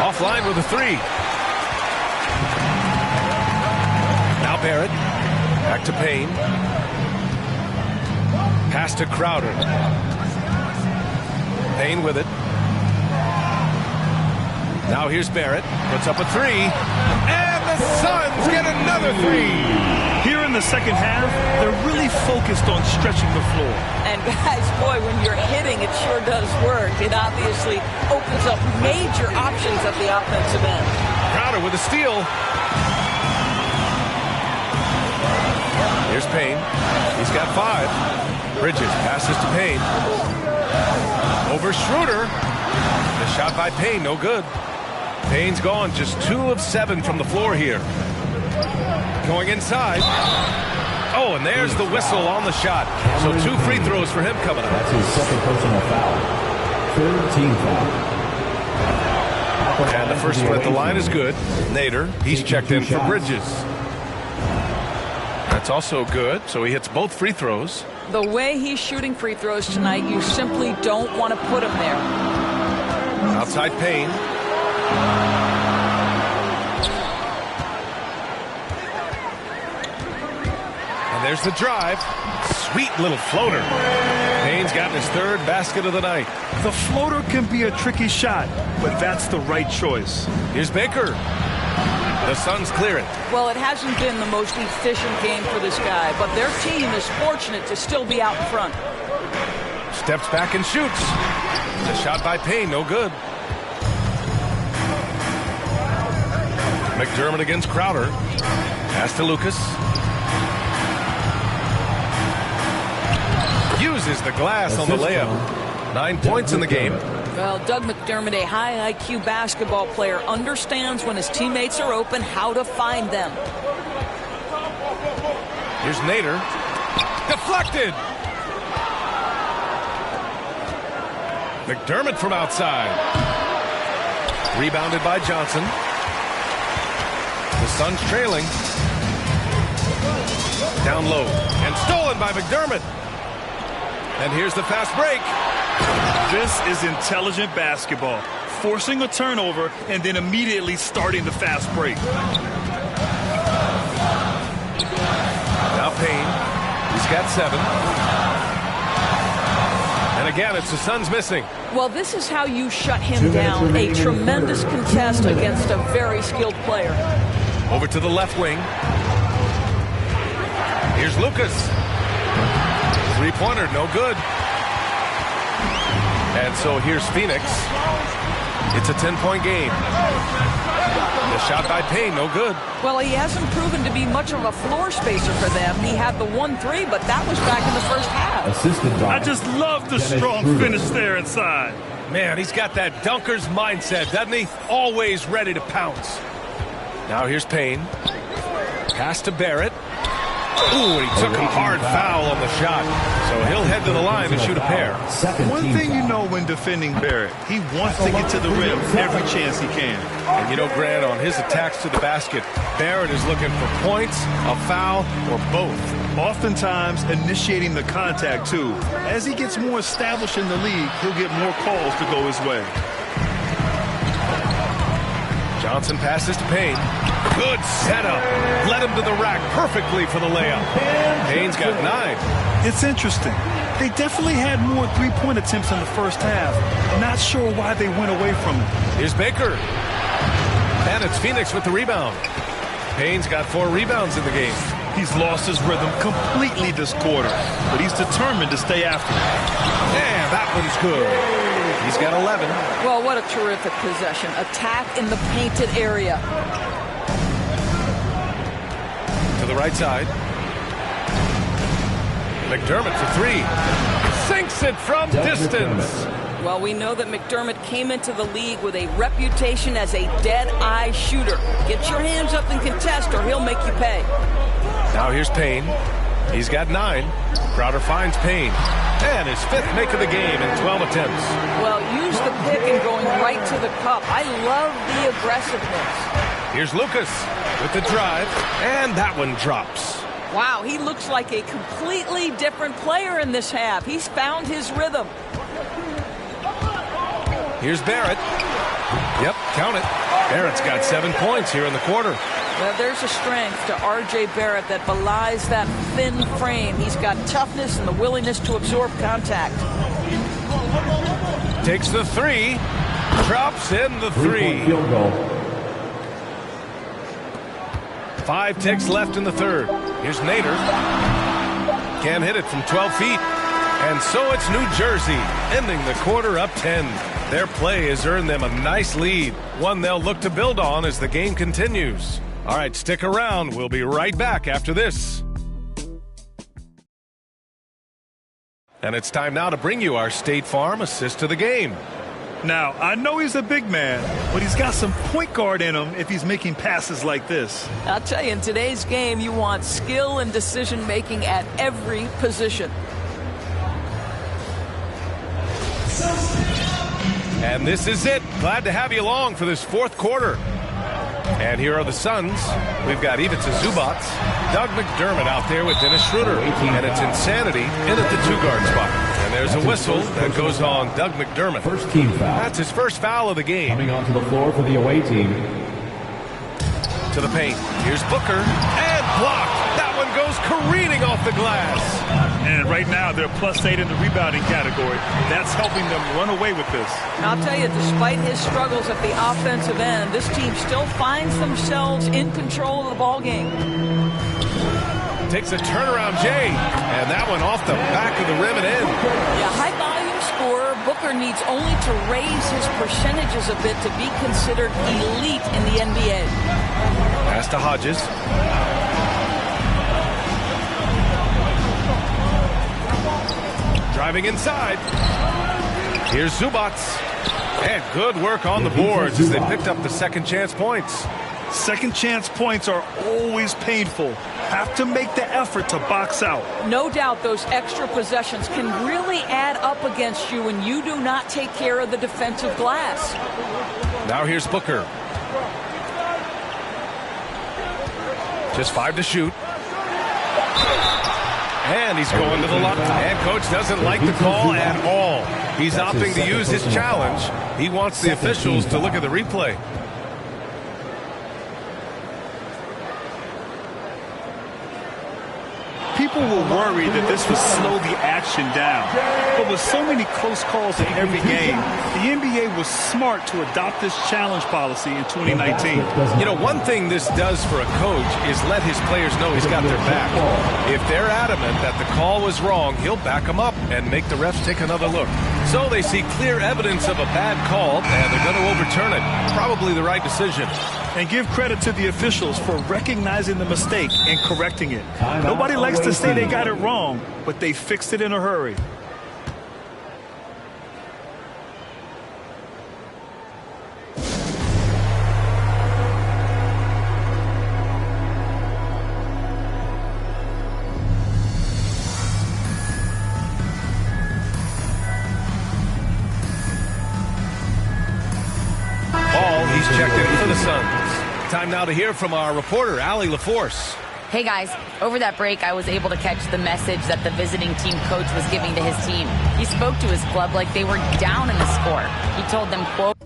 offline with a 3. Now Barrett. Back to Payne. Pass to Crowder. Payne with it. Now here's Barrett. Puts up a 3. And the Suns get another 3. Here in the second half, they're really focused on stretching the floor. And guys, boy, when you're hitting, it sure does work. It obviously opens up major options at the offensive end. Crowder with a steal. Here's Payne. He's got 5. Bridges passes to Payne. Over Schroeder. The shot by Payne, no good. Payne's gone just 2 of 7 from the floor here. Going inside. Oh, and there's the whistle on the shot. So 2 free throws for him coming up. That's his second personal foul. 3rd team foul. And the first one at the line is good. Nader, he's checked in for Bridges. That's also good, so he hits both free throws. The way he's shooting free throws tonight, you simply don't want to put him there. Outside Payne. And there's the drive. Sweet little floater. Payne's gotten his 3rd basket of the night. The floater can be a tricky shot, but that's the right choice. Here's Baker. The Suns clear it. Well, it hasn't been the most efficient game for this guy, but their team is fortunate to still be out in front. Steps back and shoots. The shot by Payne, no good. McDermott against Crowder. Pass to Lucas. Uses the glass on the layup. 9 points in the game. Well, Doug McDermott, a high IQ basketball player, understands when his teammates are open how to find them. Here's Nader. Deflected. McDermott from outside. Rebounded by Johnson. The Suns trailing. Down low. And stolen by McDermott. And here's the fast break. This is intelligent basketball. Forcing a turnover and then immediately starting the fast break. Now Payne. He's got 7. And again, it's the Suns missing. Well, this is how you shut him down. A tremendous contest against a very skilled player. Over to the left wing. Here's Lucas. 3-pointer, no good. And so here's Phoenix. It's a 10-point game. The shot by Payne, no good. Well, he hasn't proven to be much of a floor spacer for them. He had the 1-3, but that was back in the first half. I just love the strong finish there inside. Man, he's got that dunker's mindset, doesn't he? Always ready to pounce. Now here's Payne. Pass to Barrett. Ooh, and he took a hard foul on the shot. So he'll head to the line to shoot a pair. One thing you know when defending Barrett, he wants to get to the rim every chance he can. And you know, Grant, on his attacks to the basket, Barrett is looking for points, a foul, or both. Oftentimes initiating the contact, too. As he gets more established in the league, he'll get more calls to go his way. Johnson passes to Payne. Good setup. Led him to the rack perfectly for the layup. Payne's got 9. It's interesting. They definitely had more 3-point attempts in the first half. Not sure why they went away from it. Here's Baker. And it's Phoenix with the rebound. Payne's got 4 rebounds in the game. He's lost his rhythm completely this quarter, but he's determined to stay after it. Yeah, that one's good. He's got 11. Well, what a terrific possession. Attack in the painted area. To the right side. McDermott for 3. Sinks it from distance. Well, we know that McDermott came into the league with a reputation as a dead-eye shooter. Get your hands up and contest or he'll make you pay. Now here's Payne. He's got 9. Crowder finds Payne. And his 5th make of the game in 12 attempts. Well, use the pick and going right to the cup. I love the aggressiveness. Here's Lucas with the drive, and that one drops. Wow, he looks like a completely different player in this half. He's found his rhythm. Here's Barrett. Yep, count it. Barrett's got 7 points here in the quarter. Well, there's a strength to R.J. Barrett that belies that thin frame. He's got toughness and the willingness to absorb contact. Takes the three. Drops in the three. Field goal. 5 ticks left in the third. Here's Nader. Can't hit it from 12 feet. And so it's New Jersey, ending the quarter up 10. Their play has earned them a nice lead, one they'll look to build on as the game continues. All right, stick around. We'll be right back after this. And it's time now to bring you our State Farm assist to the game. Now, I know he's a big man, but he's got some point guard in him if he's making passes like this. I'll tell you, in today's game, you want skill and decision-making at every position. And this is it. Glad to have you along for this fourth quarter. And here are the Suns. We've got Ivica Zubac, Doug McDermott out there with Dennis Schroeder. And it's Insanity in at the 2-guard spot. And there's a whistle that goes on Doug McDermott. First team foul. That's his first foul of the game. Coming onto the floor for the away team. To the paint. Here's Booker. And blocked. That one goes careening off the glass. And right now, they're +8 in the rebounding category. That's helping them run away with this. I'll tell you, despite his struggles at the offensive end, this team still finds themselves in control of the ball game. Takes a turnaround, Jay. And that one off the back of the rim and in. Yeah, high-volume scorer. Booker needs only to raise his percentages a bit to be considered elite in the NBA. Pass to Hodges. Driving inside. Here's Zubac. And good work on the boards as they picked up the second chance points. Second chance points are always painful. Have to make the effort to box out. No doubt those extra possessions can really add up against you when you do not take care of the defensive glass. Now here's Booker. Just 5 to shoot. And he's going to the line. And coach doesn't like the call at all. He's opting to use his challenge. He wants the officials to look at the replay. People were worried that this would slow the action down. But with so many close calls in every game, the NBA was smart to adopt this challenge policy in 2019. You know, one thing this does for a coach is let his players know he's got their back. If they're adamant that the call was wrong, he'll back them up and make the refs take another look. So they see clear evidence of a bad call, and they're going to overturn it. Probably the right decision. And give credit to the officials for recognizing the mistake and correcting it. Nobody likes to say they got it wrong, but they fixed it in a hurry. He's checked in for the Suns. Time now to hear from our reporter, Allie LaForce. Hey guys, over that break I was able to catch the message that the visiting team coach was giving to his team. He spoke to his club like they were down in the score. He told them, quote,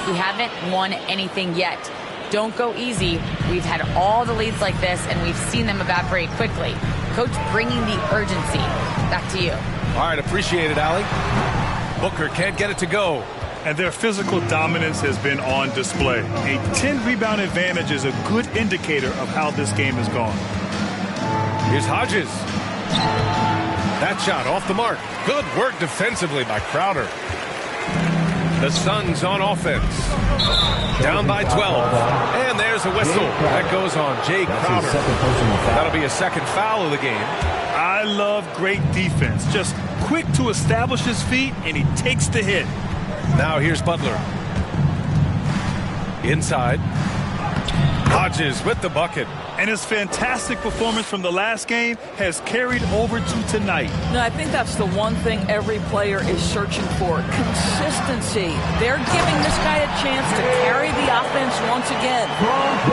We haven't won anything yet. Don't go easy. We've had all the leads like this, and we've seen them evaporate quickly. Coach bringing the urgency. Back to you. All right, appreciate it, Allie. Booker can't get it to go. And their physical dominance has been on display. A 10-rebound advantage is a good indicator of how this game has gone. Here's Hodges. That shot off the mark. Good work defensively by Crowder. The Suns on offense. Down by 12. And there's a whistle. That goes on Jay Crowder. That'll be a second foul of the game. I love great defense. Just quick to establish his feet, and he takes the hit. Now here's Butler. Inside. Hodges with the bucket. And his fantastic performance from the last game has carried over to tonight. No, I think that's the one thing every player is searching for. Consistency. They're giving this guy a chance to carry the offense once again.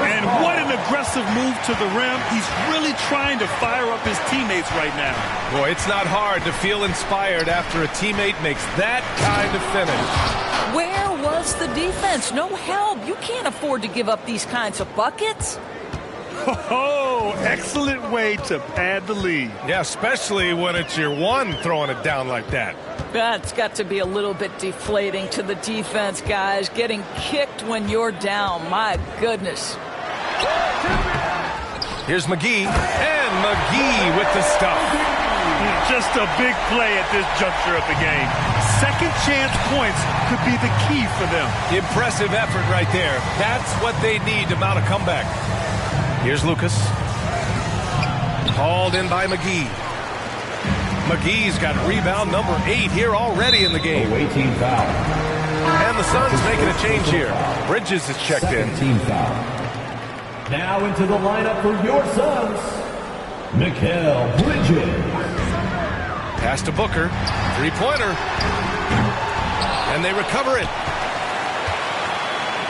And what an aggressive move to the rim. He's really trying to fire up his teammates right now. Boy, it's not hard to feel inspired after a teammate makes that kind of finish. Where was the defense? No help. You can't afford to give up these kinds of buckets. Oh, excellent way to pad the lead. Yeah, especially when it's your one throwing it down like that. That's got to be a little bit deflating to the defense, guys. Getting kicked when you're down. My goodness. Here's McGee. And McGee with the stuff. Just a big play at this juncture of the game. Second chance points could be the key for them. Impressive effort right there. That's what they need to mount a comeback. Here's Lucas. Hauled in by McGee. McGee's got rebound number 8 here already in the game. Away team foul. And the Suns making a change here. Bridges is checked in. Team foul. Now into the lineup for your Suns, Mikal Bridges. Pass to Booker. Three-pointer. And they recover it.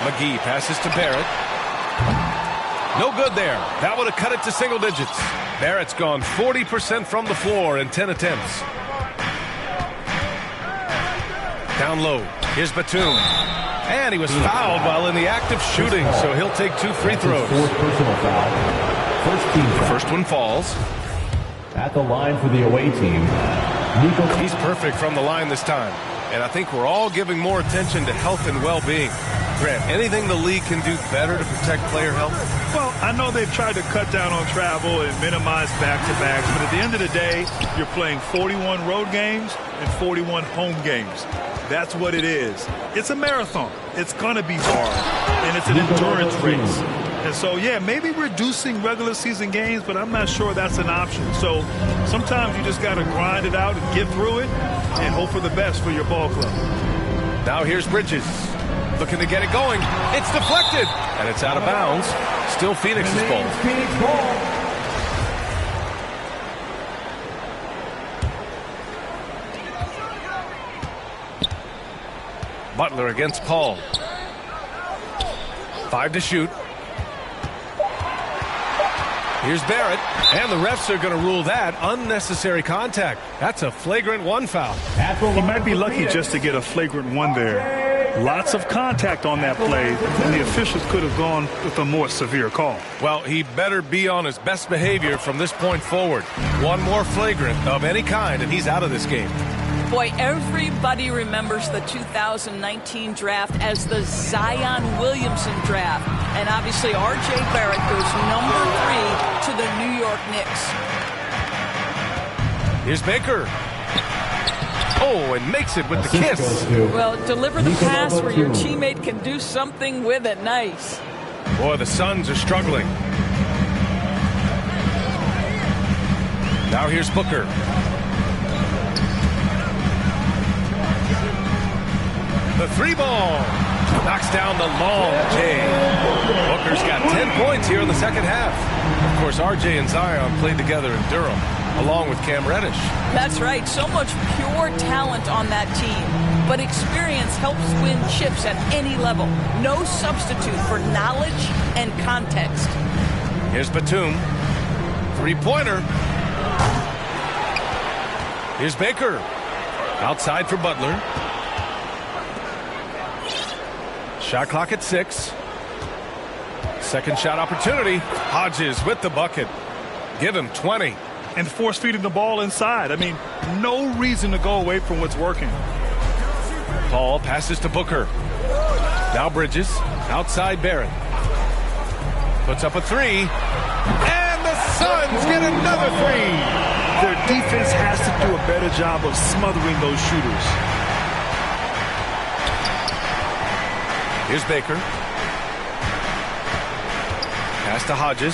McGee passes to Barrett. No good there. That would have cut it to single digits. Barrett's gone 40% from the floor in 10 attempts. Down low. Here's Batum. And he was fouled while in the act of shooting, so he'll take 2 free throws. Fourth personal foul. The first one falls. At the line for the away team, He's perfect from the line this time. And I think we're all giving more attention to health and well-being. Grant, anything the league can do better to protect player health? Well, I know they've tried to cut down on travel and minimize back-to-backs, but at the end of the day, you're playing 41 road games and 41 home games. That's what it is. It's a marathon. It's going to be hard, and it's an endurance race. And so, yeah, maybe reducing regular season games, but I'm not sure that's an option. So sometimes you just got to grind it out and get through it and hope for the best for your ball club. Now here's Bridges. Looking to get it going. It's deflected. And it's out of bounds. Still Phoenix's ball. Butler against Paul. 5 to shoot. Here's Barrett, and the refs are going to rule that unnecessary contact. That's a flagrant 1 foul. He might be lucky just to get a flagrant 1 there. Lots of contact on that play, and the officials could have gone with a more severe call. Well, he better be on his best behavior from this point forward. One more flagrant of any kind, and he's out of this game. Boy, everybody remembers the 2019 draft as the Zion Williamson draft. And obviously, R.J. Barrett goes number 3 to the New York Knicks. Here's Baker. Oh, and makes it with the kiss. Well, deliver the pass where your teammate can do something with it. Nice. Boy, the Suns are struggling. Now here's Booker. The 3-ball knocks down the long J. Booker's got 10 points here in the second half. Of course, RJ and Zion played together in Durham, along with Cam Reddish. That's right. So much pure talent on that team. But experience helps win chips at any level. No substitute for knowledge and context. Here's Batum. 3-pointer. Here's Baker. Outside for Butler. Shot clock at 6. Second shot opportunity. Hodges with the bucket. Give him 20. And force feeding the ball inside. I mean, no reason to go away from what's working. Paul passes to Booker. Now Bridges. Outside Barrett. Puts up a 3. And the Suns get another 3. Their defense has to do a better job of smothering those shooters. Here's Baker. Pass to Hodges.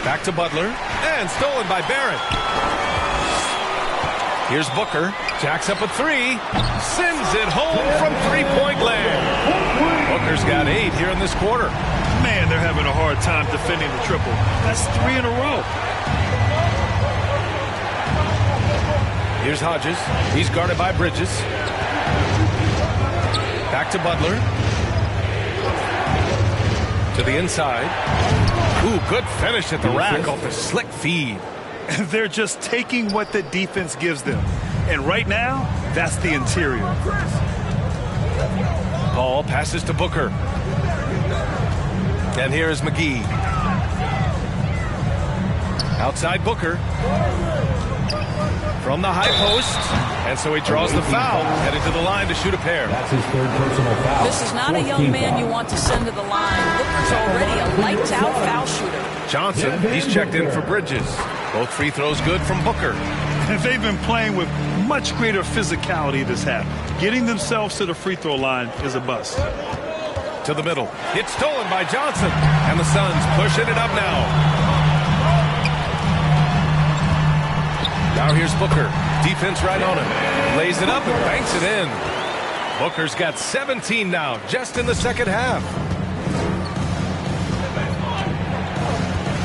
Back to Butler. And stolen by Barrett. Here's Booker. Jacks up a 3. Sends it home from three-point land. Booker's got 8 here in this quarter. Man, they're having a hard time defending the triple. That's 3 in a row. Here's Hodges. He's guarded by Bridges. Back to Butler. To the inside. Ooh, good finish at the rack off the slick feed. They're just taking what the defense gives them. And right now, that's the interior. Paul passes to Booker. And here is McGee. Outside Booker. From the high post. And so he draws the foul. Headed to the line to shoot a pair. That's his third personal foul. This is not a young man you want to send to the line. Booker's already a lights-out foul shooter. Johnson, he's checked in for Bridges. Both free throws good from Booker. And they've been playing with much greater physicality this half. Getting themselves to the free throw line is a bust. To the middle. It's stolen by Johnson. And the Suns pushing it up now. Now here's Booker. Defense right on him. Lays it up and banks it in. Booker's got 17 now, just in the second half.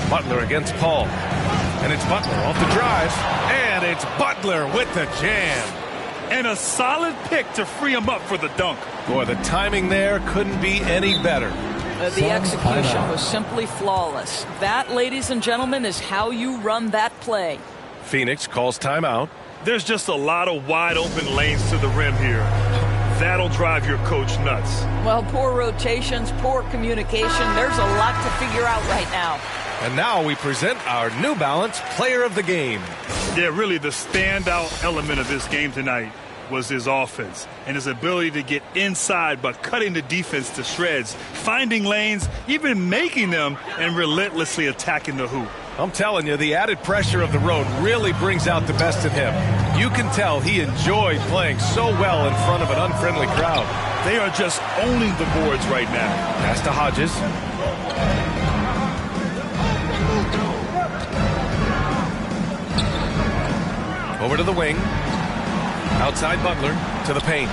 Butler against Paul. And it's Butler off the drive. And it's Butler with the jam. And a solid pick to free him up for the dunk. Boy, the timing there couldn't be any better. The execution was simply flawless. That, ladies and gentlemen, is how you run that play. Phoenix calls timeout. There's just a lot of wide open lanes to the rim here. That'll drive your coach nuts. Well, poor rotations, poor communication. There's a lot to figure out right now. And now we present our New Balance Player of the Game. Yeah, really the standout element of this game tonight was his offense and his ability to get inside by cutting the defense to shreds, finding lanes, even making them, and relentlessly attacking the hoop. I'm telling you, the added pressure of the road really brings out the best in him. You can tell he enjoyed playing so well in front of an unfriendly crowd. They are just owning the boards right now. Pass to Hodges. Over to the wing. Outside Butler to the paint.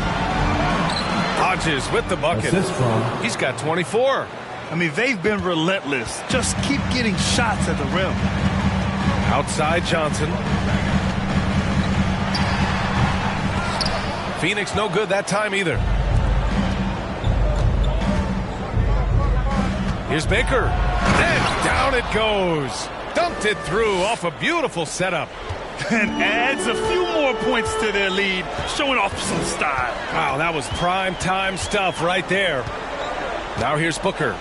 Hodges with the bucket. He's got 24. I mean, they've been relentless. Just keep getting shots at the rim. Outside Johnson. Phoenix no good that time either. Here's Baker. And down it goes. Dumped it through off a beautiful setup. And adds a few more points to their lead, showing off some style. Wow, that was prime time stuff right there. Now here's Booker.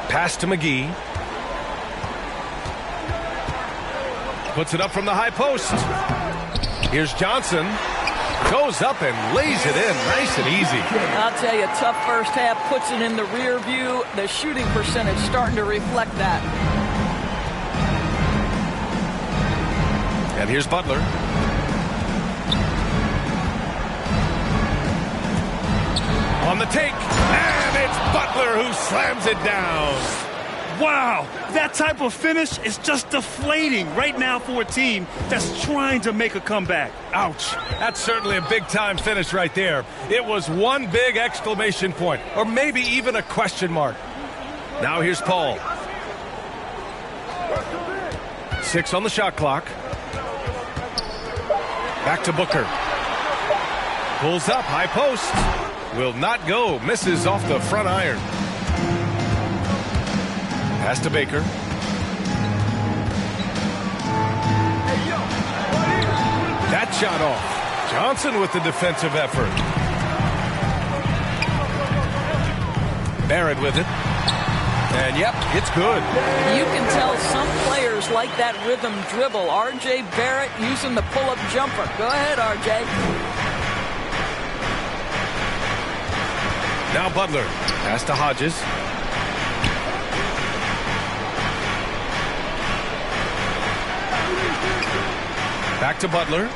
Pass to McGee. Puts it up from the high post. Here's Johnson. Goes up and lays it in nice and easy. I'll tell you, tough first half, puts it in the rear view. The shooting percentage starting to reflect that. And here's Butler. On the take. And it's Butler who slams it down. Wow, that type of finish is just deflating right now for a team that's trying to make a comeback. Ouch. That's certainly a big-time finish right there. It was one big exclamation point, or maybe even a question mark. Now here's Paul. 6 on the shot clock. Back to Booker. Pulls up, high post. Will not go. Misses off the front iron. Pass to Baker. That shot off. Johnson with the defensive effort. Barrett with it. And yep, it's good. You can tell some players like that rhythm dribble. R.J. Barrett using the pull-up jumper. Go ahead, R.J. Now Butler. Pass to Hodges. Back to Butler.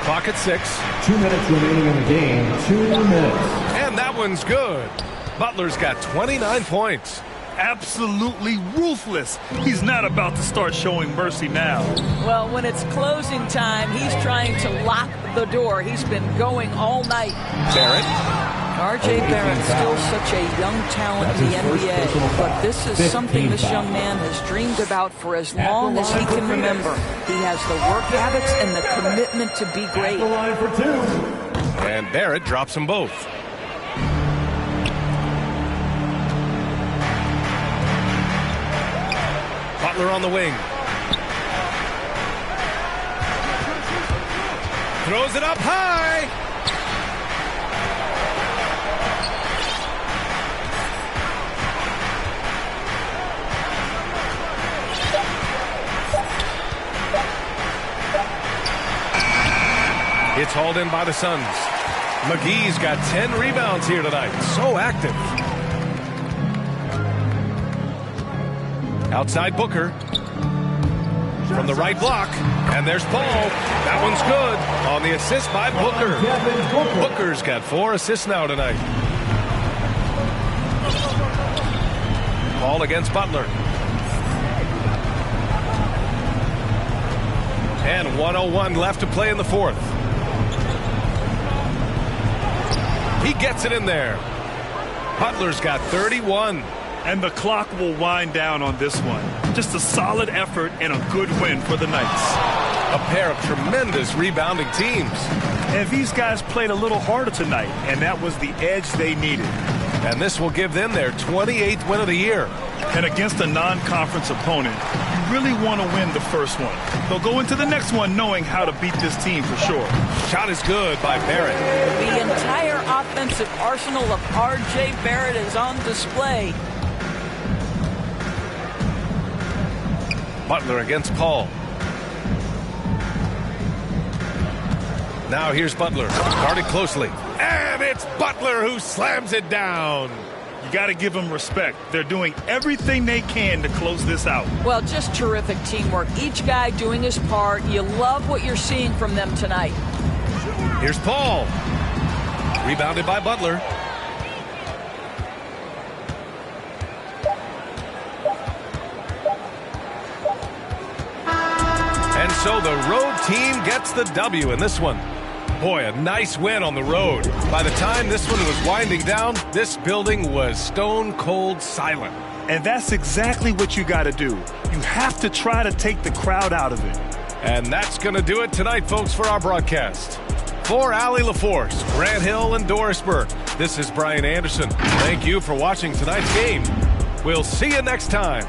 Clock at 6. 2 minutes remaining in the game. 2 minutes. And that one's good. Butler's got 29 points. Absolutely ruthless. He's not about to start showing mercy now. Well, when it's closing time, he's trying to lock the door. He's been going all night. Barrett. R.J. Barrett, still such a young talent in the NBA, but this is something this young man has dreamed about for as long as he can remember. He has the work habits and the commitment to be great. And Barrett drops them both. Butler on the wing. Throws it up high. It's hauled in by the Suns. McGee's got 10 rebounds here tonight. So active. Outside Booker. From the right block. And there's Paul. That one's good. On the assist by Booker. Booker's got 4 assists now tonight. Paul against Butler. And 1:01 left to play in the fourth. He gets it in there. Butler's got 31. And the clock will wind down on this one. Just a solid effort and a good win for the Knights. A pair of tremendous rebounding teams. And these guys played a little harder tonight, and that was the edge they needed. And this will give them their 28th win of the year. And against a non-conference opponent, you really want to win the first one. They'll go into the next one knowing how to beat this team for sure. Shot is good by Barrett. The entire offensive arsenal of R.J. Barrett is on display. Butler against Paul. Now here's Butler, guarded closely. And it's Butler who slams it down. You got to give them respect. They're doing everything they can to close this out. Well, just terrific teamwork. Each guy doing his part. You love what you're seeing from them tonight. Here's Paul. Rebounded by Butler. And so the road team gets the W in this one. Boy, a nice win on the road. By the time this one was winding down, this building was stone cold silent. And that's exactly what you got to do. You have to try to take the crowd out of it. And that's going to do it tonight, folks, for our broadcast. For Allie LaForce, Grant Hill, and Doris Burke, this is Brian Anderson. Thank you for watching tonight's game. We'll see you next time.